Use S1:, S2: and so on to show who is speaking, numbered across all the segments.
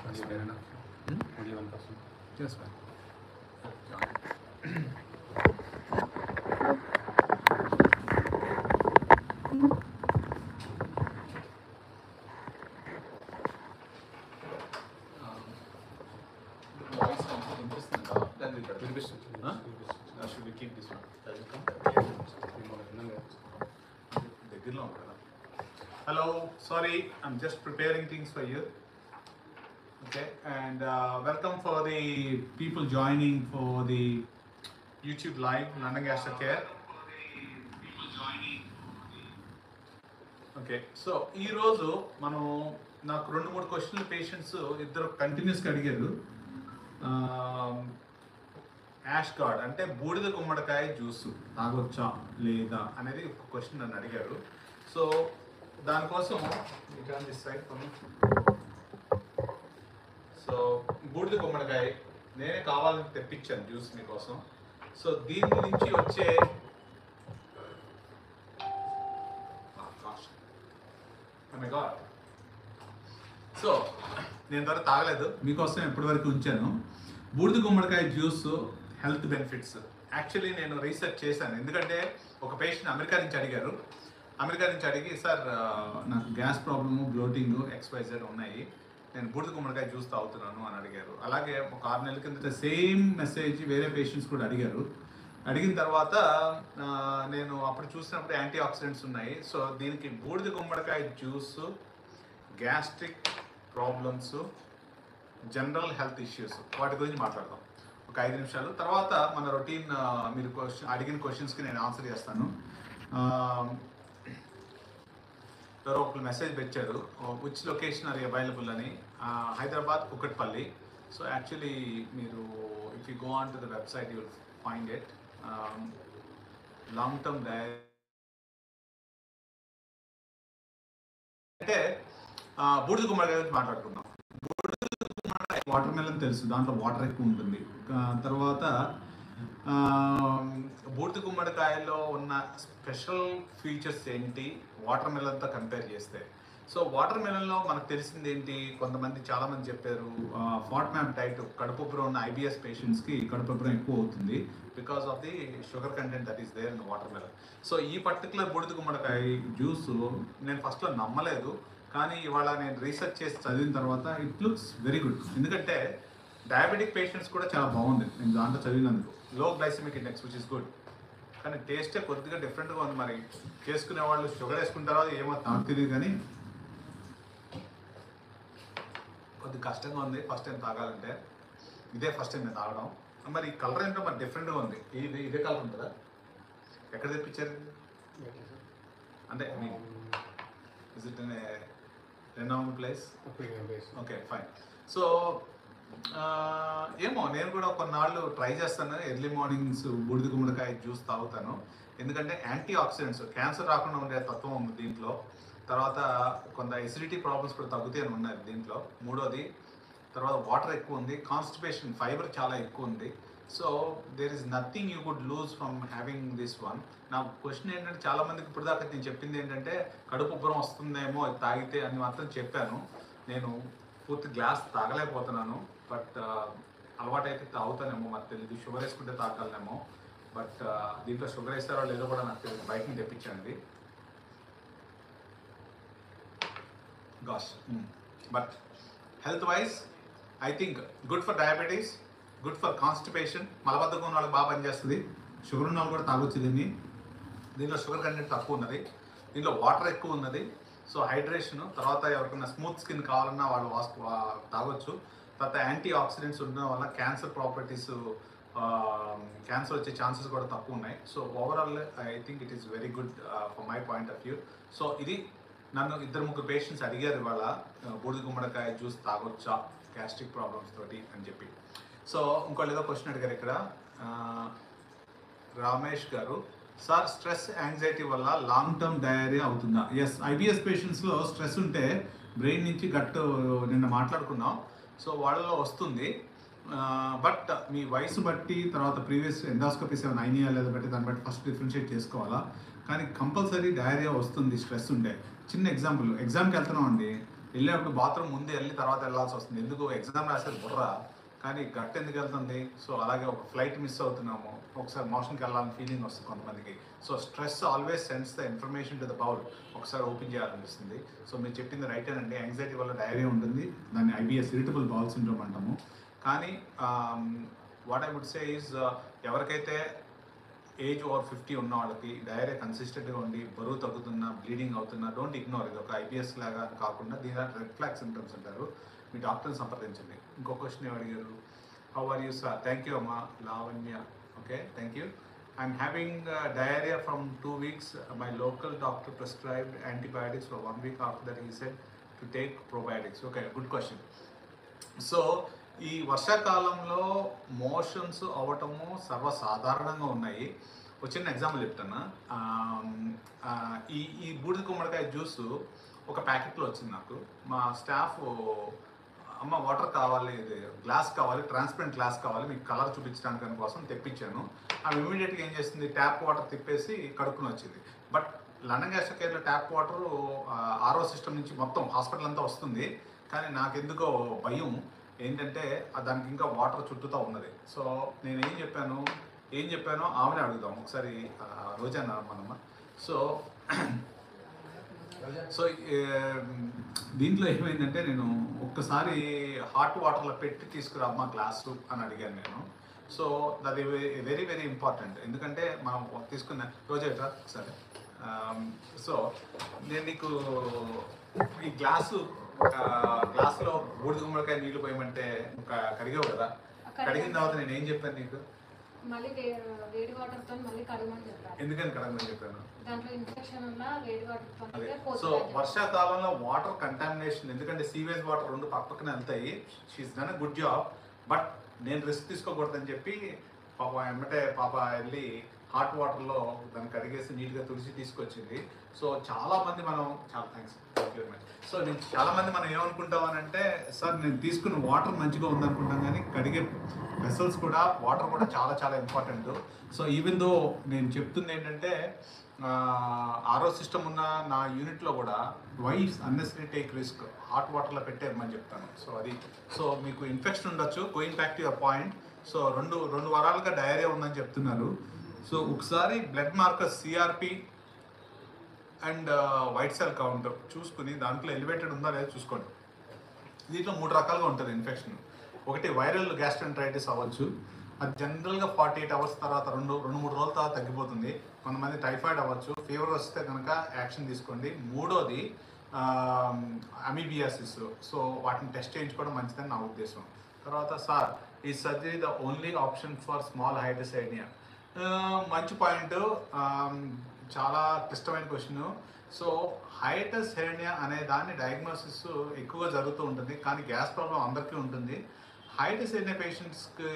S1: That's fair enough. Only 1%.
S2: Yes, ma'am.
S3: Should we keep this one? Hello, sorry, I'm just preparing things for you. Okay, and welcome for the people joining for the YouTube live, London Gaster Care. Okay so ఈరోజు మనం నాకు 2-3 క్వశ్చన్లు patients ఇద్దరు కంటిన్యూస్గా అడిగారు. Ash gourd అంటే బూడిద గుమ్మడికాయ జ్యూసు తాగొచ్చా లేదా అనేది ఒక క్వశ్చన్ నన్ను అడిగారు. సో దానికోసం సో బూడిద గుమ్మడికాయ నేనే కావాలని తెప్పించాను జ్యూస్ మీకోసం. సో దీని నుంచి వచ్చే సో నేను ద్వారా తాగలేదు, మీకోసం ఎప్పటివరకు ఉంచాను. బూడిద గుమ్మడికాయ జ్యూస్ హెల్త్ బెనిఫిట్స్ యాక్చువల్లీ నేను రీసెర్చ్ చేశాను. ఎందుకంటే ఒక పేషెంట్ అమెరికా నుంచి అడిగారు. అమెరికా నుంచి అడిగి, సార్ నాకు గ్యాస్ ప్రాబ్లము, బ్లోటింగ్, XYZ ఉన్నాయి, నేను బూడిద గుమ్మడికాయ జ్యూస్ తాగుతున్నాను అని అడిగారు. అలాగే ఒక 6 నెలల కిందట సేమ్ మెసేజ్ వేరే పేషెంట్స్ కూడా అడిగారు. అడిగిన తర్వాత నేను అప్పుడు చూసినప్పుడు యాంటీ ఆక్సిడెంట్స్ ఉన్నాయి. సో దీనికి బూడిద గుమ్మడికాయ juice gastric problems, general health issues వాటి గురించి మాట్లాడదాం ఒక 5 నిమిషాలు. తర్వాత మన రొటీన్ మీరు అడిగిన క్వశ్చన్స్కి నేను ఆన్సర్ చేస్తాను. ఎవరో ఒకరు మెసేజ్ పెట్టారు, విచ్ లొకేషన్ ఆర్ అవైలబుల్ అని. హైదరాబాద్, కుకట్పల్లి. సో యాక్చువల్లీ మీరు if you go on to the website you will find it. Long term diet అంటే బూడిద గుమ్మడికాయ గురించి మాట్లాడుకుందాం. బూడిద గుమ్మడికాయ వాటర్ మెలన్ తెలుసు, దాంట్లో వాటర్ ఎక్కువ ఉంటుంది. తర్వాత బూడిద గుమ్మడికాయలో ఉన్న స్పెషల్ ఫీచర్స్ ఏంటి వాటర్ మెలన్తో కంపేర్ చేస్తే? సో వాటర్ మెలన్లో మనకు తెలిసింది ఏంటి, కొంతమంది చాలామంది చెప్పారు ఫాట్మ్యాప్ డైట్ కడుపుబ్బరం ఉన్న IBS పేషెంట్స్కి కడుపుబ్బరం ఎక్కువ అవుతుంది because of the sugar content that is there in watermelon. So ఈ పర్టికులర్ బూడిద గుమ్మడికాయ జ్యూస్ నేను ఫస్ట్లో నమ్మలేదు, కానీ ఇవాళ నేను రీసెర్చ్ చేసి చదివిన తర్వాత ఇట్ లుక్స్ వెరీ గుడ్. ఎందుకంటే డయాబెటిక్ పేషెంట్స్ కూడా చాలా బాగుంది నేను దాంట్లో చదివినందుకు. Low glycemic index which is good, కానీ టేస్టే కొద్దిగా డిఫరెంట్గా ఉంది. మరి చేసుకునే వాళ్ళు షుగర్ వేసుకుంటారో ఏమో నాకు తెలియదు, కానీ కొద్దిగా కష్టంగా ఉంది ఫస్ట్ టైం తాగాలంటే. ఇదే ఫస్ట్ టైం నేను తాగడం. మరి కలర్ ఏంటో మరి డిఫరెంట్గా ఉంది. ఇదే కలర్ ఉంటుందా? ఎక్కడ తెప్పించారు అంటే మీ is it in a renowned place? Okay fine. So ఏమో నేను కూడా కొన్నాళ్ళు ట్రై చేస్తాను. ఎర్లీ మార్నింగ్స్ బూడిద గుమ్మడికాయ జ్యూస్ తాగుతాను. ఎందుకంటే యాంటీ ఆక్సిడెంట్స్, క్యాన్సర్ రాకుండా ఉండే తత్వం ఉంది దీంట్లో. తర్వాత కొంత ఎసిడిటీ ప్రాబ్లమ్స్ కూడా తగ్గుతాయి అని ఉన్నాయి దీంట్లో. మూడోది తర్వాత వాటర్ ఎక్కువ ఉంది, కాన్స్టిపేషన్ ఫైబర్ చాలా ఎక్కువ ఉంది. So there is nothing you could lose from having this one. నా క్వశ్చన్ ఏంటంటే చాలామందికి ఇప్పుడు దాకా నేను చెప్పింది ఏంటంటే కడుపు ఉబ్బరం వస్తుందేమో అది తాగితే అని మాత్రం చెప్పాను. నేను పూర్తి గ్లాస్ తాగలేకపోతున్నాను, బట్ అలవాటైతే తాగుతానేమో మరి తెలియదు. షుగర్ వేసుకుంటే తాగలనేమో, బట్ దీంట్లో షుగర్ వేస్తారో లేదో కూడా నాకు తెలియదు. బయటని తెప్పించండి. Gosh but health wise I think good for diabetes, good for constipation. మలబద్ధకం ఉన్న వాళ్ళకి బాగా పనిచేస్తుంది. షుగర్ ఉన్న వాళ్ళు కూడా తాగొచ్చు దీన్ని. దీంట్లో షుగర్ కంటెంట్ తక్కువ ఉన్నది, దీంట్లో వాటర్ ఎక్కువ ఉన్నది. So hydration. తర్వాత ఎవరికైనా స్మూత్ స్కిన్ కావాలన్నా వాళ్ళు తాగొచ్చు. తర్వాత యాంటీ ఆక్సిడెంట్స్ ఉండడం వల్ల క్యాన్సర్ ప్రాపర్టీస్, క్యాన్సర్ వచ్చే ఛాన్సెస్ కూడా తక్కువ ఉన్నాయి. So overall I think it is very good for my point of view. So ఇది నన్ను 2-3 పేషెంట్స్ అడిగారు ఇవాళ బూడిద గుమ్మడికాయ జ్యూస్ తాగొచ్చా గ్యాస్ట్రిక్ ప్రాబ్లమ్స్ తోటి అని చెప్పి. సో ఇంకోళ్ళు ఏదో క్వశ్చన్ అడిగారు ఇక్కడ, రమేష్ గారు, సార్ స్ట్రెస్ యాంగ్జైటీ వల్ల లాంగ్ టర్మ్ డయేరియా అవుతుందా? ఎస్, IBS పేషెంట్స్లో స్ట్రెస్ ఉంటే బ్రెయిన్ నుంచి గట్ నిన్న మాట్లాడుకున్నాం. సో వాళ్ళలో వస్తుంది. బట్ మీ వయసు బట్టి తర్వాత ప్రీవియస్ ఎండాస్కోపీస్ ఏమైనా అయినాయా లేదా బట్టి దాన్ని బట్టి ఫస్ట్ డిఫరెన్షియేట్ చేసుకోవాలా. కానీ కంపల్సరీ డయేరియా వస్తుంది స్ట్రెస్ ఉంటే. చిన్న ఎగ్జాంపుల్, ఎగ్జామ్కి వెళ్తున్నాం అండి, వెళ్ళినప్పుడు బాత్రూమ్ ముందు వెళ్ళి తర్వాత వెళ్ళాల్సి వస్తుంది. ఎందుకు ఎగ్జామ్ రాసేది బుర్ర, కానీ గట్ ఎందుకు వెళ్తుంది. సో అలాగే ఒక ఫ్లైట్ మిస్ అవుతున్నాము, ఒకసారి మోషన్కి వెళ్ళాలని ఫీలింగ్ వస్తుంది కొంతమందికి. So stress always sends the information to the bowl, ఒకసారి ఓపెన్ చేయాలనిపిస్తుంది. సో మీరు చెప్పింది రైట్ అండి, యాంగ్జైటీ వల్ల డయేరియా ఉంటుంది, దాన్ని IBS ఇరిటబుల్ బౌల్ సిండ్రోమ్ అంటాము. కానీ what I would say is ఎవరికైతే ఏజ్ ఓవర్ 50 ఉన్న వాళ్ళకి డయేరియా కన్సిస్టెంట్గా ఉండి బరువు తగ్గుతున్నా, బ్లీడింగ్ అవుతున్నా, డోంట్ ఇగ్నోర్. ఇది ఒక IBS లాగా కాకుండా దీని రెడ్ ఫ్లాగ్ సింటమ్స్ అంటారు. మీ డాక్టర్ని సంప్రదించండి. ఇంకో క్వశ్చన్ అడిగారు, how are you sir? Thank you అమ్మా Lavanya. Okay, thank you. I'm having diarrhea from 2 weeks. My local doctor prescribed antibiotics for 1 week. After that he said to take probiotics. Okay, good question. So ఈ వర్షాకాలంలో motions అవ్వటము సర్వసాధారణంగా ఉన్నాయి. ఒక చిన్న example చెప్తాను. ఈ బూడిద గుమ్మడికాయ జ్యూస్ ఒక ప్యాకెట్లో వచ్చింది నాకు. మా స్టాఫ్, అమ్మ వాటర్ కావాలి, ఇది గ్లాస్ కావాలి, ట్రాన్స్పరెంట్ గ్లాస్ కావాలి, మీకు కలర్ చూపించడానికి దానికోసం తెప్పించాను. అవి ఇమీడియట్గా ఏం చేస్తుంది, ట్యాప్ వాటర్ తిప్పేసి కడుక్కుని వచ్చింది. బట్ లండన్ గ్యాస్ట్రో కేర్లో ట్యాప్ వాటర్ RO సిస్టమ్ నుంచి మొత్తం హాస్పిటల్ అంతా వస్తుంది. కానీ నాకెందుకో భయం ఏంటంటే దానికి ఇంకా వాటర్ చుట్టూతో ఉన్నది. సో నేను ఏం చెప్పానో ఆమెనే అడుగుదాం ఒకసారి. రోజా మనమ్మ. సో దీంట్లో ఏమైందంటే, నేను ఒక్కసారి హాట్ వాటర్లో పెట్టి తీసుకురా అమ్మ గ్లాసు అని అడిగాను నేను. సో అది వెరీ వెరీ ఇంపార్టెంట్. ఎందుకంటే మనం తీసుకున్న రోజా సరే. సో నేను నీకు ఈ గ్లాసులో బూడిద గుమ్మడికాయ నీళ్లు పోయమంటే కడిగావు కదా, కడిగిన తర్వాత నేను ఏం చెప్పాను నీకు?
S2: మళ్ళీ వేడి వాటర్ తో మళ్ళీ కడగమని చెప్పాను.
S3: ఎందుకని కడగమని చెప్పాను?
S2: దాంట్లో ఇన్ఫెక్షన్ ఉన్న వేడి వాటర్ తో.
S3: సో వర్షాకాలంలో వాటర్ కంటామినేషన్, ఎందుకంటే సీవేజ్ వాటర్ రెండు పక్కన వెళ్తాయి. She's done a good job. But నేను రిస్క్ తీసుకోకూడదని చెప్పి పాప వెళ్ళి హాట్ వాటర్లో దాన్ని కడిగేసి నీట్గా తుడిచి తీసుకొచ్చింది. సో చాలామంది చాలా thanks, thank you very much. So నేను చాలామంది మనం ఏమనుకుంటామనంటే, సార్ నేను తీసుకున్న వాటర్ మంచిగా ఉందనుకుంటాం, కానీ కడిగే వెసల్స్ కూడా, వాటర్ కూడా చాలా చాలా ఇంపార్టెంట్. సో ఈవెన్ దో నేను చెప్తుంది ఏంటంటే, RO సిస్టమ్ ఉన్న నా యూనిట్లో కూడా why unnecessary take risk, hot వాటర్లో పెట్టేమని చెప్తాను. సో అది, సో మీకు ఇన్ఫెక్షన్ ఉండొచ్చు. Going back to your point, so రెండు వారాలుగా డయేరియా ఉందని చెప్తున్నారు. సో ఒకసారి blood marker CRP and white cell count చూసుకుని దాంట్లో ఎలివేటెడ్ ఉందా లేదా చూసుకోండి. దీంట్లో 3 రకాలుగా ఉంటుంది ఇన్ఫెక్షన్. ఒకటి వైరల్ గ్యాస్ట్రెంటరైటిస్ అవ్వచ్చు. అది జనరల్గా 48 అవర్స్ తర్వాత 2-3 రోజుల తర్వాత తగ్గిపోతుంది. కొంతమంది టైఫాయిడ్ అవ్వచ్చు. ఫీవర్ వస్తే కనుక యాక్షన్ తీసుకోండి. మూడోది అమీబియాసిస్. సో వాటిని టెస్ట్ చేయించుకోవడం మంచిదని నా ఉద్దేశం. తర్వాత సార్, ఈ surgery the only option for small hiatus hernia? మంచి పాయింట్, చాలా క్లిష్టమైన క్వశ్చన్. సో హైటిస్ హెర్నియా అనే దాన్ని డయాగ్నోసిస్ ఎక్కువగా జరుగుతూ ఉంటుంది, కానీ గ్యాస్ ప్రాబ్లం అందరికీ ఉంటుంది. హైటిస్ హెర్నియా పేషెంట్స్కి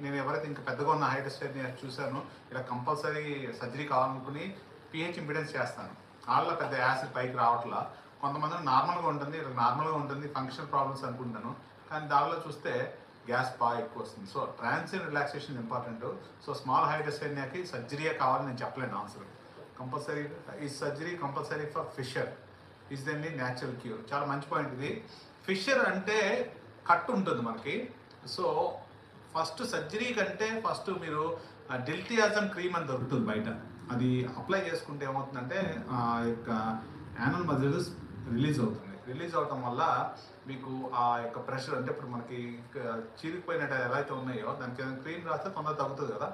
S3: నేను ఎవరైతే ఇంకా పెద్దగా ఉన్న హైటిస్ హెర్నియా చూశానో, ఇలా కంపల్సరీ సర్జరీ కావాలనుకుని PH ఇంపిడెన్స్ చేస్తాను. వాళ్ళ పెద్ద యాసిడ్ పైకి రావట్లా. కొంతమంది నార్మల్గా ఉంటుంది, ఇలా నార్మల్గా ఉంటుంది, ఫంక్షనల్ ప్రాబ్లమ్స్ అనుకుంటాను, కానీ దానిలో చూస్తే గ్యాస్ బాగా ఎక్కువ వస్తుంది. So transient relaxation important. So small hiatus హెర్నియాకి సర్జరీయే కావాలని నేను చెప్పలేను ఆన్సర్. కంపల్సరీ ఈ surgery compulsory for fissure is then the natural cure. చాలా మంచి పాయింట్ ఇది. ఫిషర్ అంటే కట్ ఉంటుంది మనకి. సో ఫస్ట్ సర్జరీ కంటే ఫస్ట్ మీరు డిల్టియాజన్ క్రీమ్ అని దొరుకుతుంది బయట, అది అప్లై చేసుకుంటే ఏమవుతుందంటే ఆ యొక్క యానల్ మజిల్స్ రిలీజ్ అవుతుంది. రిలీజ్ అవటం వల్ల మీకు ఆ యొక్క ప్రెషర్, అంటే ఇప్పుడు మనకి చీరిపోయినట్టు ఎలా అయితే ఉన్నాయో దానికి క్రీమ్ రాస్తే తొందరగా తగ్గుతుంది కదా,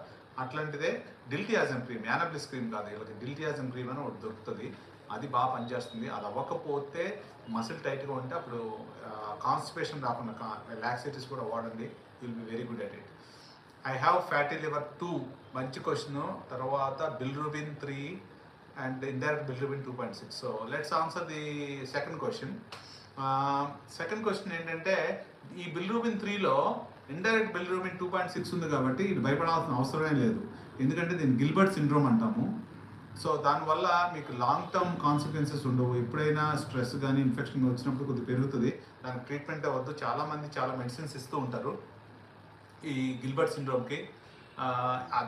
S3: అట్లాంటిదే డిల్టియాజన్ క్రీమ్. యానబ్లిస్ క్రీమ్ కాదు, వీళ్ళకి డిల్టియాజన్ క్రీమ్ అని ఒకటి దొరుకుతుంది. అది బాగా పనిచేస్తుంది. అది అవ్వకపోతే మసిల్ టైట్గా ఉంటే అప్పుడు కాన్స్టిపేషన్ రాకుండా లాక్సేటివ్స్ కూడా వాడండి. Will be very good at it. I have fatty liver 2 మంచి క్వశ్చన్. తర్వాత bilirubin 3 and indirect bilirubin 2.6. So let's answer the second question. Second question ఏంటంటే, ఈ బిల్రూబిన్ 3లో ఇండైరెక్ట్ బిల్రూబిన్ 2.6 ఉంది కాబట్టి ఇది భయపడాల్సిన అవసరమే లేదు. ఎందుకంటే దీన్ని గిల్బర్ట్ సిండ్రోమ్ అంటాము. సో దానివల్ల మీకు లాంగ్ టర్మ్ కాన్సిక్వెన్సెస్ ఉండవు. ఎప్పుడైనా స్ట్రెస్ కానీ ఇన్ఫెక్షన్ వచ్చినప్పుడు కొద్దిగా పెరుగుతుంది, దానికి ట్రీట్మెంట్ అవ్వద్దు. చాలామంది చాలా మెడిసిన్స్ ఇస్తూ ఉంటారు ఈ గిల్బర్ట్ సిండ్రోమ్కి.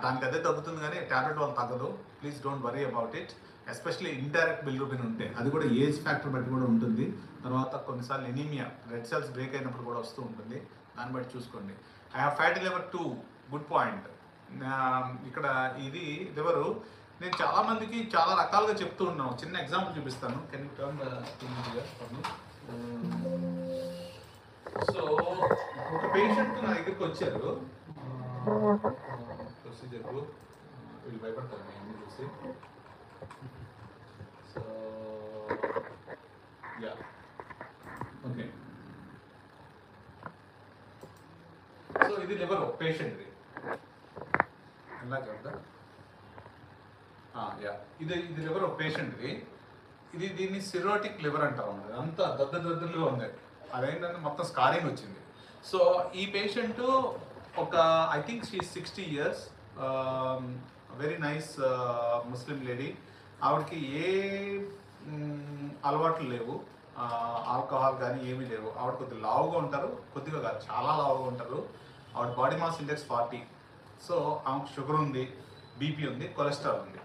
S3: దానికి అదే తగ్గుతుంది కానీ ట్యాబ్లెట్ వల్ల తగ్గదు. Please don't worry about it. Especially indirect bilirubin ఉంటే, అది కూడా ఏజ్ ఫ్యాక్టర్ బట్టి కూడా ఉంటుంది. తర్వాత కొన్నిసార్లు ఎనీమియా, రెడ్ సెల్స్ బ్రేక్ అయినప్పుడు కూడా వస్తూ ఉంటుంది. దాన్ని బట్టి చూసుకోండి. I have fatty liver 2, good point. ఇక్కడ ఇది లివరు నేను చాలా మందికి చాలా రకాలుగా చెప్తూ ఉన్నాను. చిన్న ఎగ్జాంపుల్ చూపిస్తాను. కెన్ యూ టర్న్ సో ఒక పేషెంట్ నా దగ్గరికి వచ్చారు. ప్రొసీజర్ వీళ్ళు భయపడతారు నేను చూసి. So yeah okay. సో ఇది లివర్ పేషెంట్ది ఎలా చెప్తా. యా ఇది లివర్ ఒక పేషెంట్ది. దీన్ని సిరోటిక్ లివర్ అంటారు అన్నమాట. అంతా దద్దలుగా ఉంది. అదేంటంటే మొత్తం స్కారింగ్ వచ్చింది. సో ఈ పేషెంట్ ఒక I think she 60 years, very nice Muslim lady. ఆవిడకి ఏ అలవాట్లు లేవు, ఆల్కహాల్ కానీ ఏమీ లేవు. ఆవిడ కొద్దిగా లావుగా ఉంటారు, కొద్దిగా కాదు చాలా లావుగా ఉంటారు. ఆవిడ బాడీ మాస్ ఇండెక్స్ 40. సో ఆమెకు షుగర్ ఉంది, బీపీ ఉంది, కొలెస్ట్రాల్ ఉంది.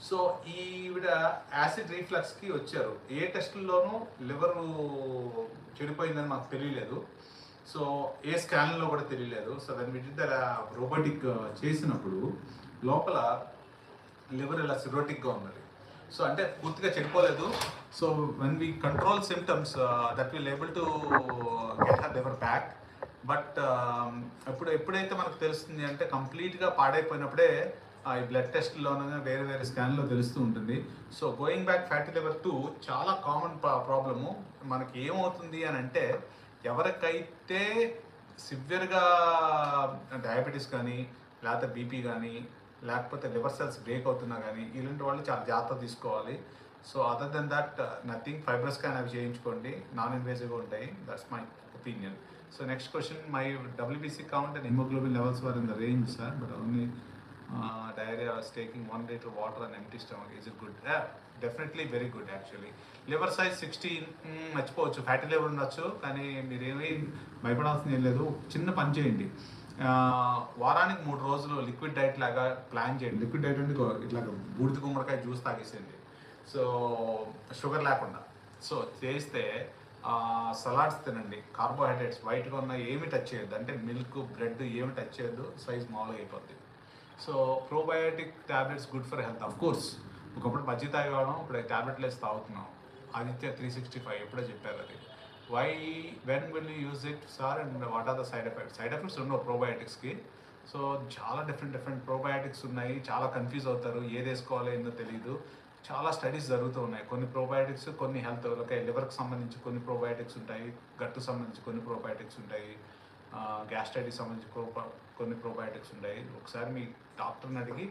S3: సో ఈవిడ యాసిడ్ రీఫ్లక్స్కి వచ్చారు. ఏ టెస్టుల్లోనూ లివరు చెడిపోయిందని మాకు తెలియలేదు. సో ఏ స్కాన్లో కూడా తెలియలేదు. సో దాని మీద రోబోటిక్ చేసినప్పుడు లోపల లివర్ ఇలా సిరోటిక్గా ఉన్నది. సో అంటే పూర్తిగా చెడిపోలేదు. So when we control symptoms that will able to get her liver back. But ఎప్పుడైతే మనకు తెలుస్తుంది అంటే కంప్లీట్గా పాడైపోయినప్పుడే ఈ బ్లడ్ టెస్ట్లోనే వేరే వేరే స్కాన్లో తెలుస్తూ ఉంటుంది. So going back fatty liver 2 చాలా కామన్ ప్రాబ్లము. మనకి ఏమవుతుంది అని అంటే ఎవరికైతే సివియర్గా డయాబెటీస్ కానీ లేకపోతే బీపీ కానీ లేకపోతే లివర్ సెల్స్ బ్రేక్ అవుతున్నా కానీ ఇలాంటి వాళ్ళు చాలా జాగ్రత్త తీసుకోవాలి. So other than that nothing. Fibro scan అవి చేయించుకోండి, నాన్ ఇన్వేసివ్గా ఉంటాయి. That's my opinion. So next question, my WBC count and hemoglobin levels were in the range, sir, but only diarrhea. I was taking 1 liter water and empty stomach. Is it good? Yeah, definitely very good actually. Liver size 16, మర్చిపోవచ్చు, fatty liver ఉండొచ్చు, కానీ మీరేమీ భయపడాల్సిన ఏం లేదు. చిన్న పని చేయండి, వారానికి 3 రోజులు లిక్విడ్ డైట్ లాగా ప్లాన్ చేయండి. లిక్విడ్ డైట్ అంటే ఇట్లా బూడిద గుమ్మడికాయ జ్యూస్ తాగేసేయండి. సో షుగర్ లేకుండా. సో చేస్తే సలాడ్స్ తినండి, కార్బోహైడ్రేట్స్ వైట్గా ఉన్న ఏమి టచ్ చేయొద్దు, అంటే మిల్క్ బ్రెడ్ ఏమి టచ్ చేయొద్దు, సైజ్ మామూలుగా అయిపోద్ది. So probiotic tablets good for health. Of course ఒకప్పుడు మజ్జి తాగేవాళ్ళం, ఇప్పుడు ట్యాబ్లెట్లు వేసి తాగుతున్నాం. ఆదిత్య 365 ఎప్పుడో చెప్పారు అది. When will you use it sir and what are the side effects? Side effects ఉండవు ప్రోబయోటిక్స్కి. సో చాలా డిఫరెంట్ ప్రోబయోటిక్స్ ఉన్నాయి. చాలా కన్ఫ్యూజ్ అవుతారు, ఏది వేసుకోవాలో ఏందో తెలియదు. చాలా స్టడీస్ జరుగుతూ ఉన్నాయి. కొన్ని ప్రోబయోటిక్స్ కొన్ని హెల్త్, లివర్కి సంబంధించి కొన్ని ప్రోబయోటిక్స్ ఉంటాయి, గట్టుకు సంబంధించి కొన్ని ప్రోబయోటిక్స్ ఉంటాయి, గ్యాస్ట్రైటిస్ సంబంధించి కొన్ని ప్రోబయోటిక్స్ ఉంటాయి. ఒకసారి మీ డాక్టర్ని అడిగి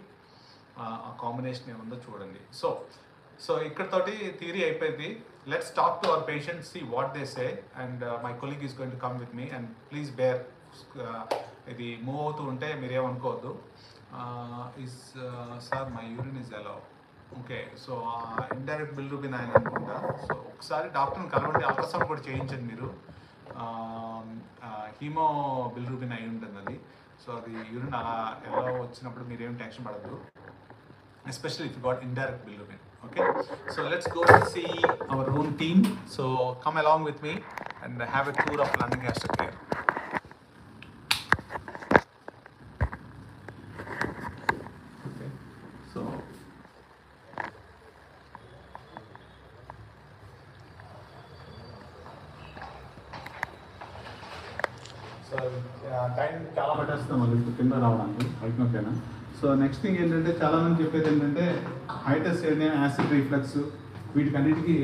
S3: ఆ కాంబినేషన్ ఏముందో చూడండి. సో ఇక్కడతోటి థియరీ అయిపోయింది. Let's talk to our patients, see what they say, and my colleague is going to come with me and please bear. ఇది మూవ్ అవుతూ ఉంటే మీరేమనుకోవద్దు. Sir my urine is allow. Okay, so indirect bilirubin ఆయన అనుకుంటా. So ఒకసారి డాక్టర్ని కలవండి, ultrasound కూడా చేయించండి మీరు. హీమో బిలిరూబిన్ అయి ఉంటుంది అది. సో అది యూరిన్ అలా ఎలా వచ్చినప్పుడు మీరేం టెన్షన్ పడద్దు, especially if you got indirect bilirubin. Okay, so let's go to see our own team. So come along with me and have a tour of London gastric care. Time చాలా పట్టేస్తాం వాళ్ళు కింద రావడానికి ఓకేనా. సో నెక్స్ట్ థింగ్ ఏంటంటే చాలామంది చెప్పేది ఏంటంటే హైటస్ యాసిడ్ రిఫ్లక్స్ వీటికన్నిటికీ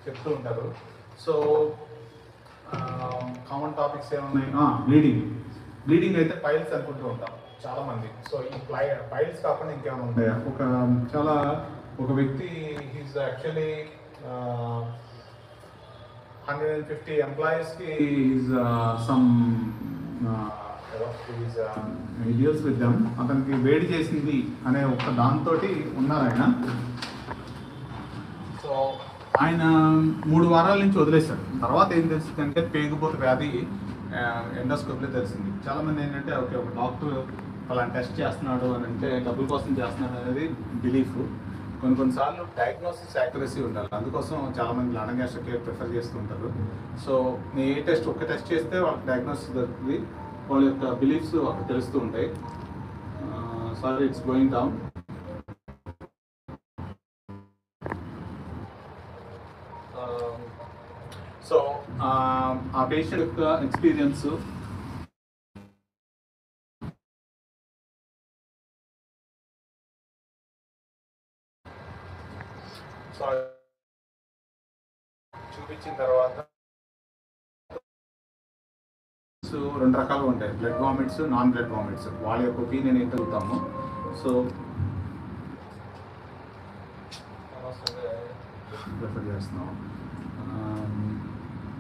S3: చెప్తూ ఉంటారు. సో కామన్ టాపిక్స్ ఏమున్నాయి? బ్లీడింగ్ అయితే పైల్స్ అనుకుంటూ ఉంటాం చాలామంది. సో ఈ పైల్స్ కాకుండా ఇంకేమైనా ఉంటాయా? ఒక వ్యక్తి ఈజ్ యాక్చువల్లీ 150 ఎంప్లాయీస్కి డీల్స్ విత్ దెమ్. అతనికి వేడి చేసింది అనే ఒక దాంతో ఉన్నారు ఆయన. సో ఆయన 3 వారాల నుంచి వదిలేశాడు. తర్వాత ఏం తెలిసిందంటే పేగుపోత వ్యాధి ఎండోస్కోపీలో తెలిసింది. చాలామంది ఏంటంటే ఓకే ఒక డాక్టర్ అలా టెస్ట్ చేస్తున్నాడు అని అంటే డబ్బుల కోసం చేస్తున్నాడు అనేది బిలీఫ్. కొన్నిసార్లు డయాగ్నోసిస్ యాక్యురసీ ఉండాలి, అందుకోసం చాలామంది లండన్ గ్యాస్ట్రిక్ కేర్ ప్రిఫర్ చేస్తుంటారు. సో మీ ఏ టెస్ట్ ఒక్క టెస్ట్ చేస్తే వాళ్ళకి డయాగ్నోసిస్ దొరుకుతుంది, వాళ్ళ యొక్క బిలీఫ్స్ తెలుస్తూ ఉంటాయి. Sorry, it's going down. So ఆ పేషెంట్ యొక్క ఎక్స్పీరియన్స్ చూపించిన తర్వాత రెండు రకాలుగా ఉంటాయి, blood vomits, non blood vomits. వాళ్ళ యొక్క ఒపీనియన్ ఏంటో చూద్దాము. సో ప్రిఫర్ చేస్తున్నాం.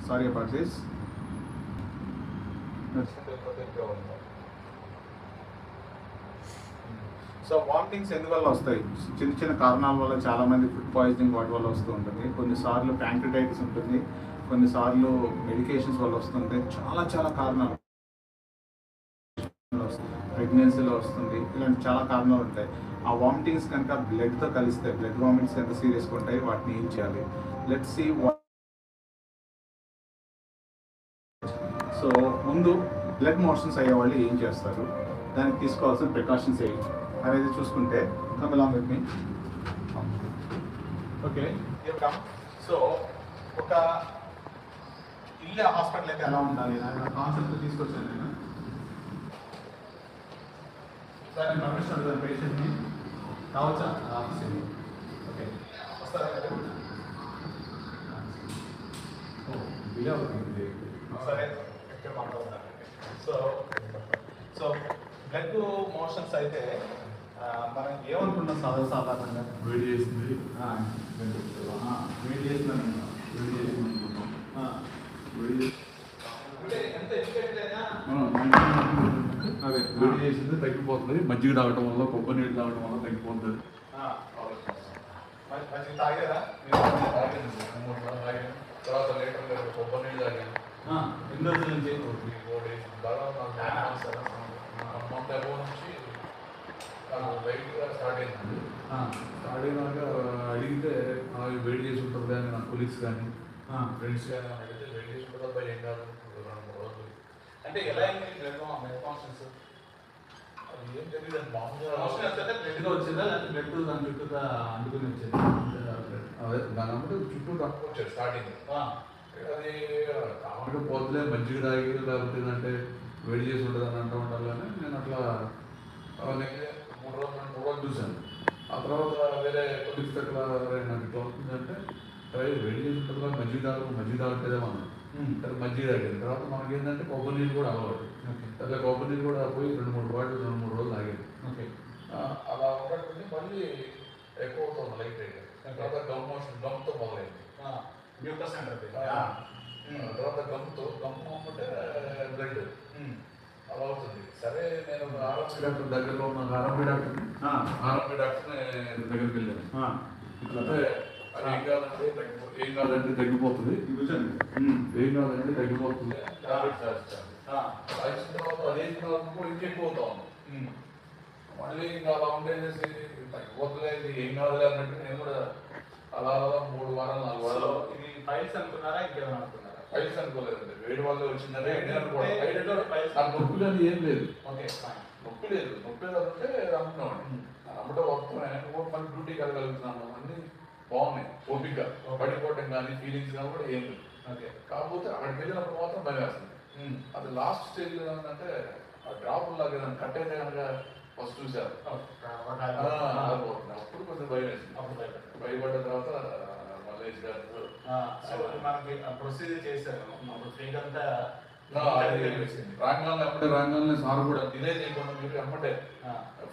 S3: Sorry about this. So vomitings ఎందువల్ల వస్తాయి? చిన్న చిన్న కారణాల వల్ల, చాలామంది ఫుడ్ పాయిజనింగ్ వాటి వల్ల వస్తూ ఉంటుంది. కొన్నిసార్లు ప్యాంక్రిటైటిస్ ఉంటుంది, కొన్నిసార్లు మెడికేషన్స్ వల్ల వస్తుంది. చాలా చాలా కారణాలు, ప్రెగ్నెన్సీలో వస్తుంది, ఇలాంటి చాలా కారణాలు ఉంటాయి. ఆ వామిటింగ్స్ కనుక బ్లడ్తో కలిస్తే, బ్లడ్ వామిట్స్ ఎంత సీరియస్గా ఉంటాయి, వాటిని ఏం చేయాలి? Let's see. సో ముందు బ్లడ్ మోషన్స్ అయ్యే వాళ్ళు ఏం చేస్తారు, దానికి తీసుకోవాల్సిన ప్రికాషన్స్ ఏంటి అనేది చూసుకుంటే, come along with me. Okay, so ఒక ఇల్లు హాస్పిటల్ అయితే ఎలా ఉండాలి అనే కాన్సెప్ట్ తీసుకొచ్చాను నేను. సార్ నేను పర్మిషన్ అడుగుతాను పేషెంట్ని, కావచ్చా ఆఫీస్? ఓకే, వస్తారా? డిలే అవుతుంది, సరే ఎక్కడ మాట్లాడుతున్నారు. సో బ్లడ్ మోషన్స్ అయితే మనం ఏమనుకున్నాం సాధారణంగా?
S1: వేడి చేసింది,
S3: వేడి చేస్తున్నాను.
S1: అదే వేడి చేసింది తగ్గిపోతుంది. మజ్జిగ తాగటం వల్ల, కొబ్బరి నీళ్ళు తాగటం వల్ల తగ్గిపోతుంది.
S3: మజ్జిగ తాగారా?
S1: తర్వాత లీటర్ కొబ్బరి నీళ్ళు తాగాను.
S3: ఎన్ని రోజుల నుంచి?
S1: మంత్ అబౌ నుంచి లైట్గా స్టార్ట్ అయిందండి. స్టార్ట్ అయినాక అడిగితే వేడి చేసి ఉంటుంది కానీ నా కొలీగ్స్ కానీ ఫ్రెండ్స్ కానీ అడిగితే వేడి చేసి ఉంటుంది అబ్బాయి, ఏం కాదు 2-3 రోజులు.
S3: అంటే ఎలా అయింది మెడికాషన్స్?
S1: అది ఏం తెలియదు, మామూలుగా
S3: బ్లడ్గా వచ్చిందా, లేకపోతే బ్లడ్ దాని చుట్టూ అందుకుని వచ్చింది?
S1: అదే దాని అమ్మటే చుట్టూ తక్కువ వచ్చాడు స్టార్టింగ్. అది కామన్గా పోతులే మజ్జిగ తాగి, లేకపోతే ఏంటంటే వేడి చేసి ఉంటుంది అని అంటూ ఉండాలి. కానీ నేను అట్లా 3 రోజులు చూశాను. ఆ తర్వాత వేరే కొద్దిగా తక్కువ నాకు ఇట్లా అవుతుందంటే వేడి చేసి ఉంటుంది, మజ్జిగ తాగట్లేదేమో అన్నాను. మజ్జిగ తాగేది. తర్వాత మనకి ఏంటంటే కొబ్బరి నీళ్ళు కూడా అలవాటు. అట్లా కొబ్బరి నీళ్ళు కూడా పోయి 2-3 బాటిల్ 2-3 రోజులు తాగేది. అలా ఉండకపోతే మళ్ళీ ఎక్కువ అవుతుంది లైట్ రేట్. తర్వాత గమ్తో మొదలైంది. తర్వాత గమ్ అంటే బ్లడ్ అలా అవుతుంది. సరే నేను ఆర్ఎంపీ డాక్టర్ దగ్గరలో ఉన్న ఆర్ఎంపీ డాక్టర్ని దగ్గరికి వెళ్ళాను. అంటే అది ఏం కాదంటే తగ్గిపోతుంది, ఏం కాదంటే తగ్గిపోతుంది. రాసిన తర్వాత అదేసిన తర్వాత కూడా ఇంకెక్కువ అవుతా ఉంది. మళ్ళీ ఇంకా అలా ఉండేసి తగ్గిపోతుంది, ఏం కాదు అన్నట్టు నేను కూడా అలా 3 వారాలు 4 వారాలు.
S3: ఇది ఫైల్స్ అనుకున్నారా, ఇంకేమైనా అనుకున్నారా?
S1: ఫైల్స్ అనుకోలేదండి, వేడి వల్ల వచ్చిందంటే నాకు నొప్పి కానీ ఏం లేదు. నొప్పి లేదు అంటే అనుకున్నామండి. అమ్మటం వస్తున్నాయి, మళ్ళీ డ్యూటీకి వెళ్ళగలుగుతున్నాను, అన్ని బాగున్నాయి. ఓపిక పడిపోవటం కానీ ఫీలింగ్స్ కానీ కూడా ఏం లేదు. కాకపోతే అక్కడికి వెళ్ళినప్పుడు మాత్రం భయం వేస్తుంది. అది లాస్ట్ స్టేజ్లో ఏమంటే ఆ డ్రాప్ లాగా ఏదైనా కట్ అయితే కనుక ఫస్ట్ చూశారు, అప్పుడు కొంచెం భయం వేసింది. భయపడ్డ తర్వాత మల్లేష్ గారు
S3: మనకి ప్రొసీజర్ చేశారు.
S1: రాగానే సార్ కూడా డిలే చేయకుండా మీరు ఎమ్మటే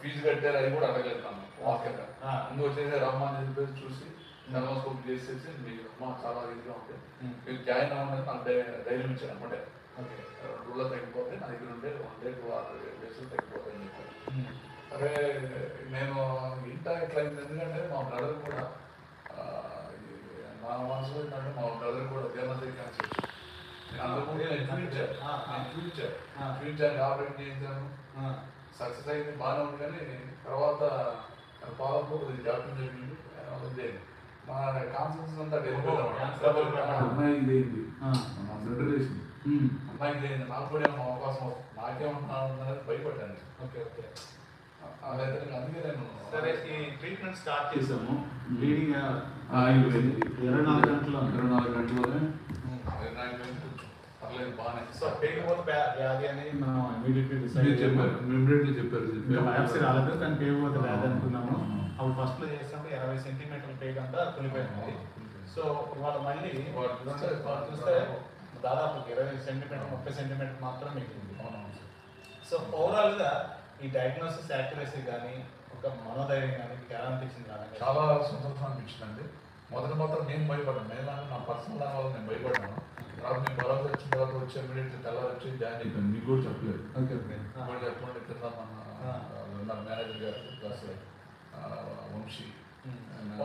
S1: ఫీజు కట్టారు, అది కూడా అడగలుగుతాను. వాక్యంగా ముందు వచ్చేసి రమ్మని చెప్పేసి చూసి థెర్మోస్కోప్ చేసేసి మీకు అమ్మ చాలా ఇదిగా ఉంటుంది, మీరు జాయిన్ అవ్వమని నాకు ధైర్యం ఇచ్చారు. అమ్మటే 2 రోజులు తగ్గిపోతే నా దగ్గర ఉంటే 1 day to 6 days తగ్గిపోతాయని చెప్పారు. సరే నేను ఇంత ఇట్లా అయింది, ఎందుకంటే మా బ్రదర్ కూడా నా మనసులో ఏంటంటే మా బ్రదర్ కూడా దేవనది క్యాన్సర్ చూపించాను, ఆపరేట్ చేయించాను, సక్సెస్ అయింది, బాగానే ఉంది. కానీ తర్వాత పాలపూర్ డాక్టర్ చెప్పింది ఉంది. మా కాన్ఫరెన్స్ అంతా
S3: అమ్మాయి
S1: ఇదేంటి మా ఫ్రెండ్ చేసింది అమ్మాయికి లేదు నాకు కూడా ఏమన్నా అవకాశం వస్తుంది నాకేమన్నా ఉందని భయపడ్డాను.
S3: Okay okay.
S1: అదైతే అందుకే నేను
S3: సరే ఈ ట్రీట్మెంట్ స్టార్ట్ చేసాము. బ్లీడింగ్
S1: 24 గంటల్లోనే పర్లేదు బాగానే.
S3: సో పేగుపోత వ్యాధి అని మనం ఇమీడియట్లీ
S1: మీరు చెప్పారు ఇమ్మీడియట్లీ చెప్పారు.
S3: బయాప్సీ రాలేదు కానీ పేగుపోత వ్యాధి అనుకున్నాము. అప్పుడు ఫస్ట్లో చేసినప్పుడు 20 సెంటీమీటర్ల పేగు అంతా కులిపోయింది. సో ఇవాళ మళ్ళీ చూస్తే దాదాపు 20 సెంటీమీటర్ 30 సెంటీమీటర్ మాత్రం మిగిలింది. సో ఓవరాల్గా ఈ డయాగ్నోసిస్ యాక్యురసీ కానీ ఒక మనోధైర్యం కానీ మీకు ఎలా అనిపించింది? కానీ
S1: చాలా సంతోషం అనిపించిందండి. మొదట నేను భయపడ్డాను. నేను నా పర్సనల్ వల్ల నేను భయపడ్డాను. తర్వాత మేము బరోజు వచ్చిన తర్వాత వచ్చి ఇమీడియట్లీ తెల్లారి వచ్చి జాయిన్ అయిపోయాను. మీకు కూడా చెప్పలేదు.
S3: Okay okay.
S1: వాళ్ళు చెప్పండి తిందామన్న మేనేజర్ గారు ప్లస్ వంశీ.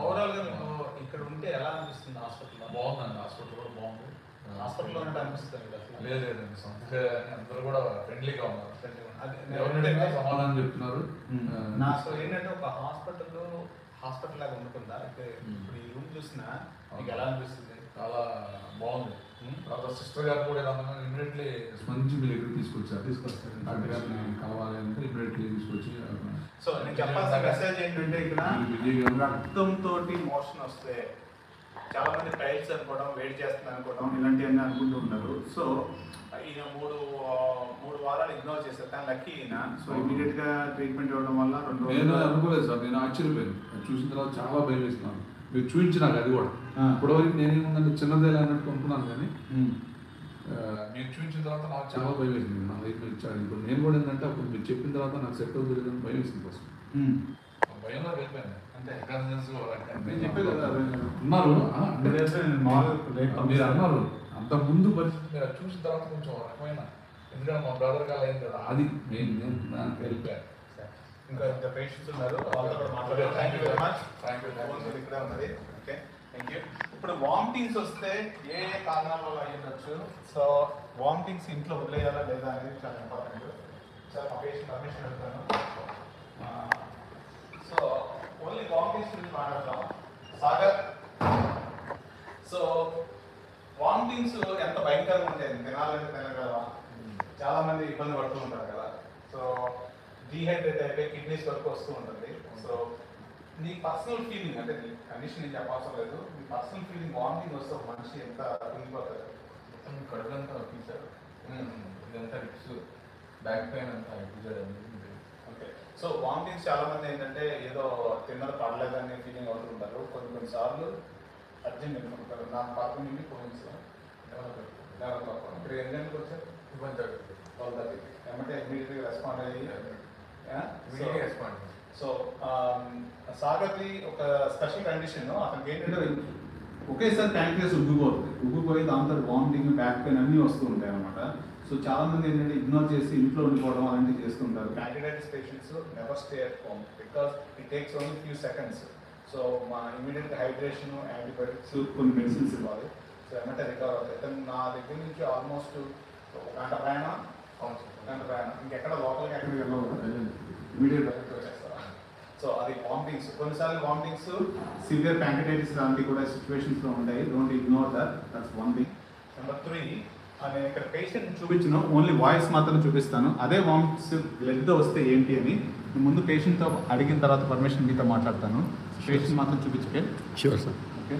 S3: ఓవరాల్గా మీకు ఇక్కడ ఉంటే ఎలా అనిపిస్తుంది? హాస్పిటల్లో
S1: బాగుందండి. హాస్పిటల్ కూడా బాగుంది.
S3: హాస్పిటల్లో ఉంటే అనిపిస్తుంది
S1: లేదండి సొంతగా అందరూ కూడా ఫ్రెండ్లీగా ఉన్నారు.
S3: ఎవరైనా
S1: సమాధానం చెప్తున్నారు.
S3: నాకు ఏంటంటే ఒక హాస్పిటల్ లాగా ఉండకుండా అయితే ఇప్పుడు ఈ రూమ్ చూసినా మీకు ఎలా అనిపిస్తుంది?
S1: చాలా బాగుంది. తర్వాత సిస్టర్ గారు కూడా ఇమీడియట్లీ స్పందించి మీ దగ్గర తీసుకొచ్చారు. డాక్టర్ గారిని కలవాలి అంటే ఇమీడియట్లీ తీసుకొచ్చి.
S3: సో నేను చెప్పాల్సిన మెసేజ్ ఏంటంటే ఇక్కడ రక్తంతో మోషన్ వస్తే చాలా మంది టైల్స్ అనుకోవడం వేడి చేస్తుంది అనుకోవడం ఇలాంటివన్నీ అనుకుంటూ ఉంటారు. సో ఈయన మూడు వారాలు ఇగ్నోర్ చేశారు కానీ లక్కీ ఈయన. సో ఇమీడియట్ గా ట్రీట్మెంట్ ఇవ్వడం వల్ల
S1: నేను అనుకోలేదు సార్. నేను ఆశ్చర్యపోయాను. చూసిన తర్వాత చాలా భయం వేస్తున్నాను. మీరు చూపించినాక అది కూడా ఇప్పటివరకు నేనేముందంటే చిన్నదేలా అన్నట్టు అనుకున్నాను కానీ మీరు చూపించిన తర్వాత నాకు చాలా భయం వేసింది. నా లైఫ్ ఇచ్చాడు. ఇప్పుడు నేను కూడా ఏంటంటే అప్పుడు మీరు చెప్పిన తర్వాత నాకు సెట్ అవుతుంది భయం వేసింది. ఫస్ట్ భయంలో వెళ్ళిపోయాను. అంటే ఉన్నారు మీరు అన్నారు అంత ముందు పరిస్థితి మీరు చూసిన తర్వాత కొంచెం రకమైన ఎందుకంటే మా బ్రదర్ కాల్ అయింది కదా అది నేను వెళ్ళిపోయాను.
S3: ఇంకా పేషెంట్స్ ఉన్నారు వాళ్ళతో కూడా మాట్లాడారు. Thank you very much. ఇక్కడే ఉన్నది. Okay thank you. ఇప్పుడు వామిటింగ్స్ వస్తే ఏ కారణాల వల్ల అయ్యుండొచ్చు? సో వామిటింగ్స్ ఇంట్లో వదిలేయాలా లేదా అనేది చాలా ఇంపార్టెంట్. సార్ మా పేషెంట్ పర్మిషన్ అడుగుతాను. సో ఓన్లీ వామిటింగ్స్ గురించి మాట్లాడతాం. సాగర్, సో వామిటింగ్స్ ఎంత భయంకరంగా ఉంటాయి? తినాలంటే తినగలవా? చాలా మంది ఇబ్బంది పడుతూ ఉంటారు కదా. సో డీహైడ్రేట్ అయిపోయి కిడ్నీస్ వరకు వస్తూ ఉంటుంది. సో నీ పర్సనల్ ఫీలింగ్ అంటే నీ కండిషన్ నేను చెప్పవసరం లేదు. నీ పర్సనల్ ఫీలింగ్ వామిటింగ్ వస్తే ఒక మనిషి ఎంత కుంగిపోతారు?
S4: కడుపులంతా నొప్పించారు. ఇదంతా రిప్స్ బ్యాక్ పెయిన్ అంతా ఎపిసోడ్.
S3: ఓకే. సో వామిటింగ్స్ చాలా మంది ఏంటంటే ఏదో తిన్నది పడలేదని ఫీలింగ్ అవుతుంటారు. కొన్నిసార్లు అర్జెంట్ అనుకుంటారు. నాకు పక్కన నుండి పోయింది సార్ ఇక్కడ ఎన్ని గంటలకు వచ్చారు? 12:30 ఏమంటే ఇమీడియట్గా రెస్పాండ్ అయ్యి
S4: రెస్పాండ్.
S3: సో సాగర్ది ఒక స్పెషల్ కండిషన్. అతనికి ఏంటంటే ఒకేసారి ప్యాంక్రియాస్ ఉగ్గిపోయి దాంతో వామిటింగ్ బ్యాక్ పెయిన్ అన్నీ వస్తూ ఉంటాయి అన్నమాట. సో చాలా మంది ఏంటంటే ఇగ్నోర్ చేసి ఇంట్లో ఉండిపోవడం అలాంటివి చేస్తుంటారు. Pancreatitis patients never stay at home because it takes only few seconds. So మా ఇమీడియట్ హైడ్రేషన్, యాంటీబయాటిక్స్, కొన్ని మెడిసిన్స్ ఇవ్వాలి. సో ఏమంటే రికవర్ అవుతాయి. నా దగ్గర నుంచి ఆల్మోస్ట్ గంట ప్రయాణం ఇంకెక్కడ లోపలికి ఎక్కడికి వెళ్ళవు. ఇమీడియట్ బయటకు వచ్చేస్తారా? సో అది వామిటింగ్స్. కొన్నిసార్లు వామిటింగ్స్ సివియర్ ప్యాంక్రియాటిస్ లాంటి కూడా సిచ్యువేషన్స్లో ఉంటాయి. Don't ignore that's one thing. Number 3 నేను ఇక్కడ పేషెంట్ చూపించను, ఓన్లీ వాయిస్ మాత్రం చూపిస్తాను. అదే వామిట్స్ బ్లడ్తో వస్తే ఏంటి అని ముందు పేషెంట్తో అడిగిన తర్వాత పర్మిషన్ మీతో మాట్లాడతాను. పేషెంట్ మాత్రం చూపించకే.
S4: Sure sir.
S3: Okay.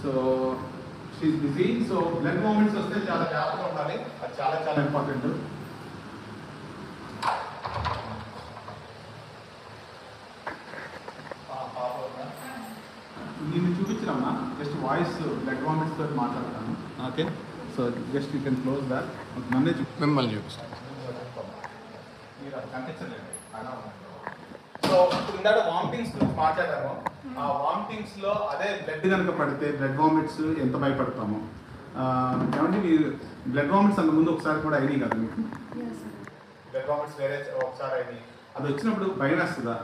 S3: So she is busy. So blood vomits వస్తే చాలా జాగ్రత్తగా ఉండాలి. అది చాలా చాలా ఇంపార్టెంట్. నేను చూపించినమ్మా జస్ట్ వాయిస్ బ్లడ్ వామిట్స్ తోటి మాట్లాడతాను. Okay. So just you can close that. నన్నే
S4: మిమ్మల్ని చూపిస్తాను.
S3: మీరు అది కనిపించలేదు. సో ఇందాక వామిటింగ్స్ గురించి మాట్లాడాము. ఆ వామిటింగ్స్ లో అదే బ్లడ్ కనుక పడితే బ్లడ్ వామిట్స్ ఎంత భయపడతాము. ఏమంటే మీరు బ్లడ్ వామిట్స్ అంత ముందు ఒకసారి కూడా అయినాయి కదా మీకు? బ్లడ్ వామిట్స్ వేరే ఒకసారి అయినాయి. అది వచ్చినప్పుడు భయం వేస్తుందా?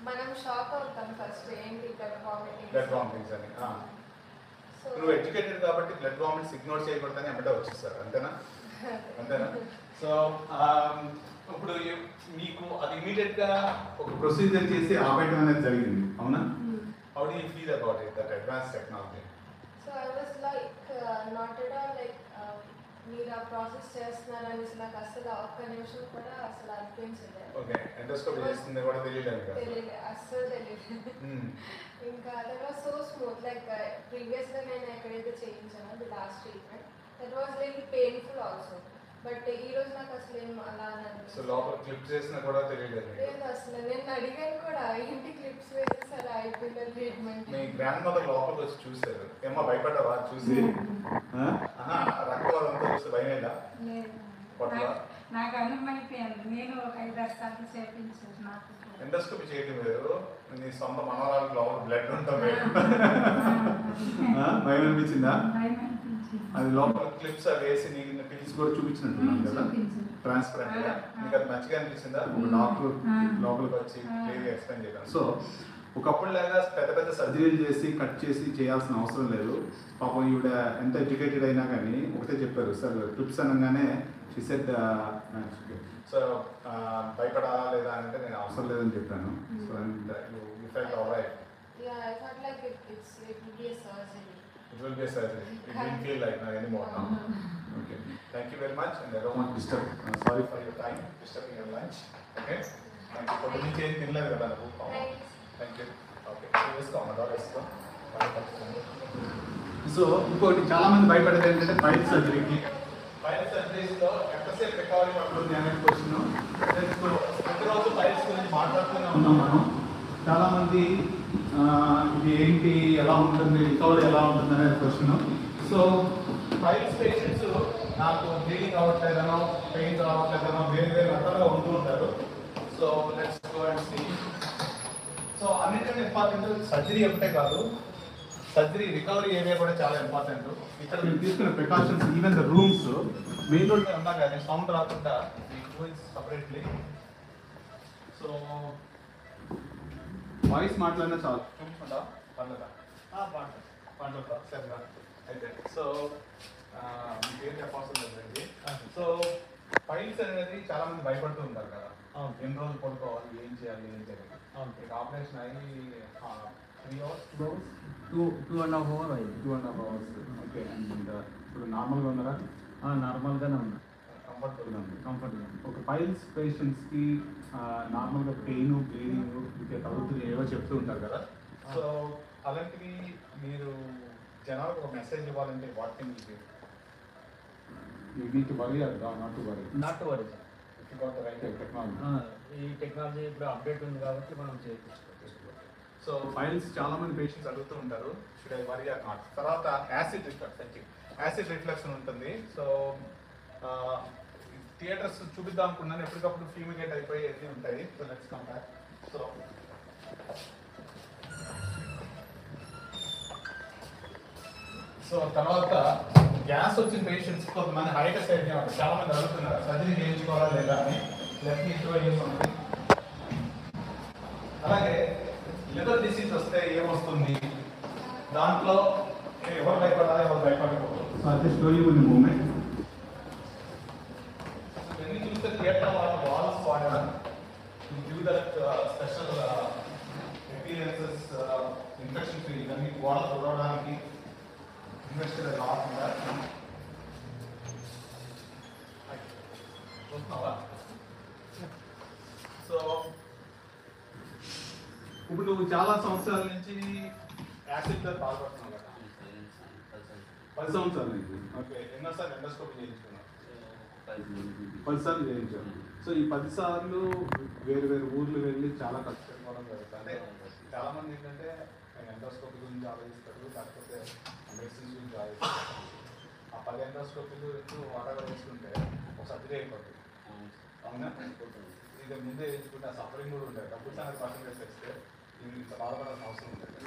S2: మనం షాక్ అవుతాం ఫస్ట్ ఏంటి బ్లడ్
S3: వామిటింగ్స్ అని. నువ్వు ఎడ్యుకేటెడ్ కాబట్టి బ్లడ్ వామిట్స్ ఇగ్నోర్ చేయకూడదని ఎమ్మటే వచ్చేస్తారు అంతేనా? అంతేనా? సో ఇప్పుడు మీకు అది ఇమీడియట్గా ఒక ప్రొసీజర్ చేసి ఆపేయడం అనేది జరిగింది, అవునా? How do you feel about it, that advance technology?
S2: So I was like not at all like మీరు ఆ ప్రాసెస్ చేస్తున్నారనేసి నాకు అసలు ఒక్క నిమిషం కూడా అసలు అనిపించలేదు.
S3: ఓకే, ఎండోస్కోపీ చేస్తుంది కూడా తెలియలేదు కదా?
S2: తెలియదు, అస్సలు తెలియదు. ఇంకా that was so smooth. Like ప్రీవియస్గా నేను ఎక్కడైతే చేయించానో the last treatment that was like painful also. But ఈ రోజు నాకు అసలు ఏం అలా
S3: సో లోపల క్లిప్ చేసినా కూడా తెలియలేదు
S2: లేదు అసలు. నేను అడిగాను కూడా ఏంటి క్లిప్స్ వేసేసారు అయిపోయిన ట్రీట్మెంట్.
S3: మీ గ్రాండ్ మదర్ లోపలికి వచ్చి చూశారు, ఏమో భయపడ్డావా చూసి? రక్తవాదంతో చూస్తే భయమేదా?
S5: నాకు అనుమైపోయింది. నేను ఒక 5-6 సార్లు చేయించాను. నాకు
S3: ఎండోస్కోపీ చేయడం వేరు, నీ సొంత మనవరాలకు లోపల బ్లడ్ ఉంటాం వేరు. భయం అనిపించిందా? అది లోపల క్లిప్స్ అవి వేసి నీకు పిల్స్ కూడా చూపించినట్టున్నాను కదా ట్రాన్స్పరెంట్ గా. నీకు అది మంచిగా అనిపించిందా? ఒక డాక్టర్ లోపలికి వచ్చి క్లియర్గా ఎక్స్ప్లెయిన్ చేయడం. సో ఒకప్పుడు లాగా పెద్ద పెద్ద సర్జరీలు చేసి కట్ చేసి చేయాల్సిన అవసరం లేదు. పాపం ఈవిడ ఎంత ఎడ్యుకేటెడ్ అయినా కానీ ఒకటే చెప్పారు సార్, క్లిప్స్ అనగానే షీ సో భయపడాలా లేదా అంటే నేను అవసరం లేదని చెప్పాను. So and you felt alright?
S2: Yeah, I thought like it will be a surgery.
S3: It will be a surgery. It didn't feel like anymore now. Okay. Thank you very much, and I don't want to disturb. Sorry for your time, disturbing your lunch. Okay. Thank you. పొద్దు నుంచి ఏం తినలేదు కదా నువ్వు? Thank you. Okay. వేసుకో అమ్మ, వేసుకో. So ఇంకోటి చాలా మంది భయపడేది ఏంటంటే పైల్ సర్జరీకి. పైల్ సర్జరీస్లో ఎంతసేపు రికవరీ పడుతుంది అనేది క్వశ్చన్. ప్రతిరోజు పైల్స్ గురించి మాట్లాడుతూనే ఉన్నాం మనం. చాలామంది ఇది ఏంటి, ఎలా ఉంటుంది, రికవరీ ఎలా ఉంటుంది అనేది క్వశ్చన్. సో పైల్స్ పేషెంట్స్ నాకు బ్లీడింగ్ అవ్వట్లేదనో పెయిన్ రావట్లేదనో వేరే వేరే రకాలుగా ఉంటూ ఉంటారు. So let's go and see. So అన్నింటికంటే ఇంపార్టెంట్ సర్జరీ ఒకటే కాదు, సర్జరీ రికవరీ ఏరియా కూడా చాలా ఇంపార్టెంట్. ఇక్కడ మీరు తీసుకునే precautions, even the rooms main road ఉన్నా కానీ సౌండ్ రాకుండా సపరేట్లీ. సో వాయిస్ మాట్లాడినా చాలు, చూపించకుండా పండుగ పండుగ సరేనా అయితే. సో మీకేం చెప్పాల్సింది లేదండి. సో ఫైల్స్ అనేది చాలా మంది భయపడుతూ ఉంటారు కదా, ఎన్ని రోజులు పడుకోవాలి, ఏం చేయాలి, ఏం చేయాలి. ఆపరేషన్ అయ్యి 3 hours,
S6: 2.5 hours.
S3: 2.5 hours. Okay. And ఇప్పుడు నార్మల్గా ఉన్నారా?
S6: నార్మల్గానే ఉన్నా,
S3: కంఫర్టబుల్గా ఉంది.
S6: కంఫర్ట్గా.
S3: ఒక పైల్స్ పేషెంట్స్కి నార్మల్గా పెయిన్, బ్లీడింగ్ ఇంకా తగ్గుతుంది ఏవో చెప్తూ ఉంటారు కదా. సో అలాంటివి మీరు జనాలకు ఒక మెసేజ్ ఇవ్వాలంటే what can you give? You need to worry or not to worry?
S6: Not to worry sir.
S3: If you got the right technology.
S6: ఈ టెక్నాలజీ ఇప్పుడు అప్డేట్ ఉంది కాబట్టి మనం చేసుకోవచ్చు.
S3: సో ఫైల్స్ చాలా మంది పేషెంట్స్ అడుగుతూ ఉంటారు, should I worry or not. తర్వాత యాసిడ్ రిఫ్లక్స్, యాసిడ్ రిఫ్లక్స్ అని ఉంటుంది. సో థియేటర్స్ చూపిద్దాం అనుకున్నాను, ఎప్పటికప్పుడు ఫ్యూమిగేట్ అయిపోయి అన్నీ ఉంటాయి. So let's come back. So తర్వాత గ్యాస్ వచ్చిన పేషెంట్స్ కొంతమంది హైటెస్ అయితే చాలా మంది అడుగుతున్నారు సర్జరీ చేయించుకోవాలా లేదా అని. లెఫ్ట్ ఇంట్లో ఏముంది. అలాగే లివర్ డిసీజ్ వస్తే ఏమొస్తుంది, దాంట్లో ఎవరు భయపడాలి, ఎవరు భయపడకూడదు. సో అయితే స్టోరీ ఉంది మూమెంట్. ఇవన్నీ చూస్తే థియేటర్ వాల్స్ వాడడం, give that special experiences, infection free, ఇవన్నీ వాటర్ చూడడానికి ఇన్వెస్టెడ్ లాట్ ఇన్ దట్. చూస్తున్నావా? సో ఇప్పుడు నువ్వు చాలా సంవత్సరాల నుంచి యాసిడ్తో బాధపడుతున్నావు కదా? 10 సంవత్సరాల నుంచి. ఓకే. ఎన్నోసార్లు ఎండోస్కోపీ చేయించుకున్నావు? 10 సార్లు చేయించాను. సో ఈ 10 సార్లు వేరు వేరు ఊర్లు వెళ్ళి చాలా కష్టపడడం జరుగుతుంది. అంటే చాలా మంది ఏంటంటే ఎండోస్కోపీ గురించి ఆలోచిస్తారు, లేకపోతే మెడిసిన్స్ గురించి ఆలోచిస్తారు. ఆ 10 ఎండోస్కోపీలు వాటర్ వేసుకుంటే ఒక సర్జరీ అయిపోతుంది. అవునా? ఇది ముందే వేసుకుంటే ఆ సఫరింగ్ కూడా ఉంటుంది. డబ్బులు సంగతి పక్కన చేస్తే ఇంత బాధపడాల్సిన అవసరం ఉంటుంది.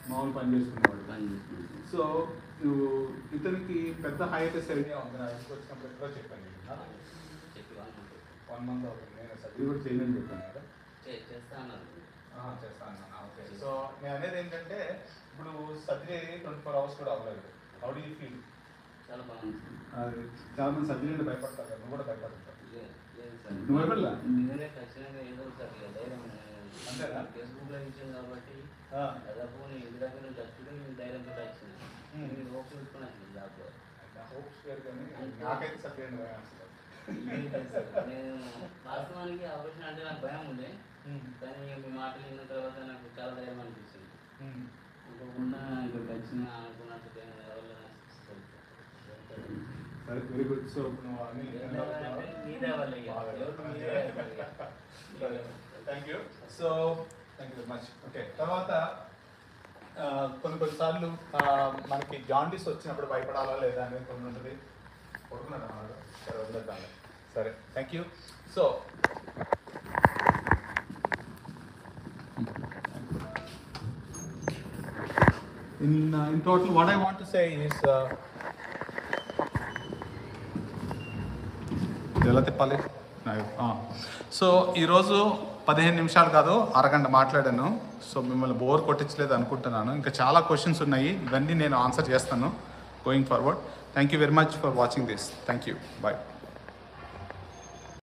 S3: మామూలు పని చేసుకునేవాడు. సో నువ్వు ఇతనికి పెద్ద హైటెస్ ఐడియా ఉంది. నా ఇంటికి వచ్చినప్పుడు ఎప్పుడో చెప్పాను, 1 month అవుతుంది. నేను సర్జరీ కూడా చేయమని చెప్పాను కదా. చేస్తా అన్నాను. ఓకే. సో నేను అనేది ఏంటంటే ఇప్పుడు సర్జరీ 24 hours కూడా అవ్వలేదు. How do you feel?
S7: చాలా బాగుంది.
S3: అది చాలా మంది సర్జరీ అంటే భయపడతారు కదా, నువ్వు కూడా భయపడతావు.
S7: లేదు సార్.
S3: నువ్వు భయపడలా?
S7: నిజంగా ఖచ్చితంగా ఏదో సార్ ఇక ధైర్యం
S3: అంతేనా?
S7: ఫేస్బుక్లో ఇచ్చాను కాబట్టి దాదాపు నేను ఇంటి దగ్గర నుంచి వచ్చి ధైర్యంతో వచ్చింది. నేను హోప్స్ పెట్టుకుని వచ్చింది దాంట్లో.
S3: హోప్స్ వేరు కానీ నాకైతే సర్జరీ అంటే భయం అసలు.
S7: నేను వాస్తవానికి ఆపరేషన్ అంటే నాకు భయం ఉండే, కానీ మీ మాటలు విన్న తర్వాత నాకు చాలా ధైర్యం అనిపిస్తుంది. అనుకోకుండా ఇక్కడికి వచ్చిన అనుకున్నట్టు
S3: సరే, వెరీ గుడ్. సో నువ్వు
S7: మీదే వల్ల
S3: thank you. So thank you very much. Okay, తర్వాత కొన్నిసార్లు మనకి జాండీస్ వచ్చినప్పుడు భయపడాలా లేదా అనేది కొన్ని ఉంటుంది. కొడుకున్నాడు సరే, వదిలేద్దాం. సరే, thank you. So in total what I want to say is ఎలా తిప్పాలి? సో ఈరోజు 15 నిమిషాలు కాదు, అరగంట మాట్లాడాను. సో మిమ్మల్ని బోర్ కొట్టించలేదు అనుకుంటున్నాను. ఇంకా చాలా క్వశ్చన్స్ ఉన్నాయి, ఇవన్నీ నేను ఆన్సర్ చేస్తాను going forward. Thank you very much for watching this. Thank you. Bye.